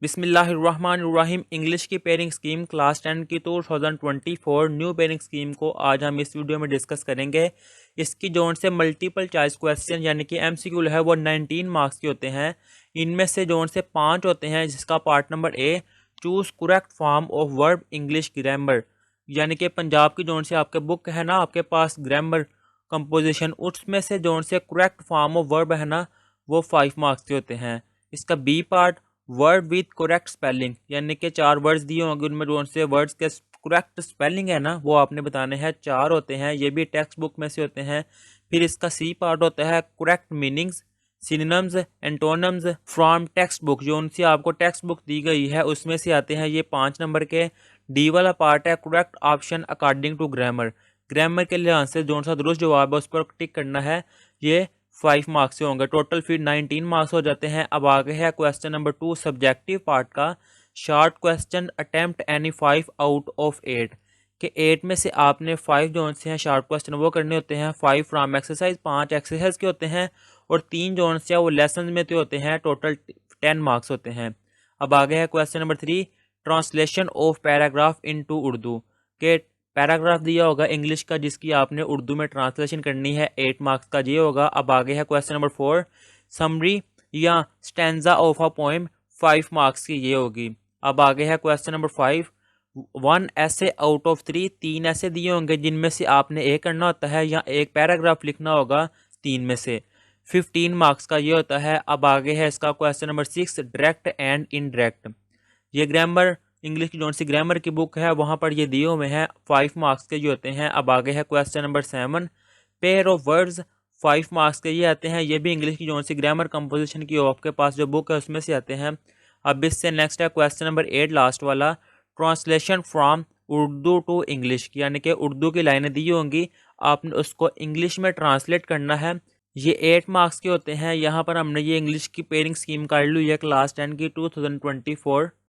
बिस्मिल्लाहिर्रहमानिर्रहीम। इंग्लिश की pairing scheme class 10 की 2024 न्यू पेयरिंग स्कीम को आज हम इस वीडियो में डिस्कस करेंगे। इसकी जोन से मल्टीपल चॉइस क्वेश्चन यानी कि एमसीक्यू है वो 19 मार्क्स के होते हैं। इनमें से जोन से 5 होते हैं, जिसका part number A choose correct form of verb English grammar, यानी कि पंजाब की जोन से आपके बुक है ना, आपके पास ग्रामर कंपोजिशन, उसमें से जोन से करेक्ट फॉर्म ऑफ वर्ब है ना वो 5 मार्क्स के होते हैं। इसका B part word with correct spelling, यानी कि 4 वर्ड्स दिए होंगे, उनमें जो से वर्ड्स के करेक्ट स्पेलिंग है ना वो आपने बताने हैं। 4 होते हैं, ये भी टेक्स्ट बुक में से होते हैं। फिर इसका सी पार्ट होता है correct meanings, synonyms, antonyms from text book, जो उनसे आपको टेक्स्ट बुक दी गई है उसमें से आते हैं ये 5 नंबर के। डी वाला पार्ट है correct option according to grammar, grammar के लिहाज से जो सा दुरुस्त जवाब है उस पर टिक करना है। ये 5 मार्क्स से होंगे, टोटल फिर 19 मार्क्स हो जाते हैं। अब आगे है क्वेश्चन नंबर 2 सब्जेक्टिव पार्ट का। Short question attempt any 5 out of 8 के 8 में से आपने 5 जोन से हैं शॉर्ट क्वेश्चन वो करने होते हैं। 5 फ्रॉम एक्सरसाइज, 5 एक्सरसाइज के होते हैं और 3 जोन से वो लेसन में तो होते हैं। टोटल 10 मार्क्स होते हैं। अब आगे है question number 3 translation of paragraph into Urdu के पैराग्राफ दिया होगा इंग्लिश का, जिसकी आपने उर्दू में ट्रांसलेशन करनी है। 8 मार्क्स का ये होगा। अब आगे है क्वेश्चन नंबर 4 समरी या stanza of a poem, 5 marks की ये होगी। अब आगे है क्वेश्चन नंबर 5 1 ऐसे आउट ऑफ 3, 3 ऐसे दिए होंगे जिनमें से आपने एक करना होता है या एक पैराग्राफ लिखना होगा 3 में से, 15 मार्क्स का ये होता है। अब आगे है इसका question number 6 direct and indirect, ये ग्रामर इंग्लिश की जो सी ग्रामर की बुक है वहाँ पर ये दिए हुए हैं, 5 मार्क्स के जो होते हैं। अब आगे है question number 7 pair of words, 5 marks के ये आते हैं। ये भी इंग्लिश की जो सी ग्रामर कंपोजिशन की आपके पास जो बुक है उसमें से आते हैं। अब इससे नेक्स्ट है क्वेश्चन नंबर 8 लास्ट वाला translation from Urdu to English, यानी कि उर्दू की लाइनें दी होंगी, आपने उसको इंग्लिश में ट्रांसलेट करना है। ये 8 मार्क्स के होते हैं। यहाँ पर हमने ये इंग्लिश की पेयरिंग स्कीम कर ली है क्लास 10 की 2024।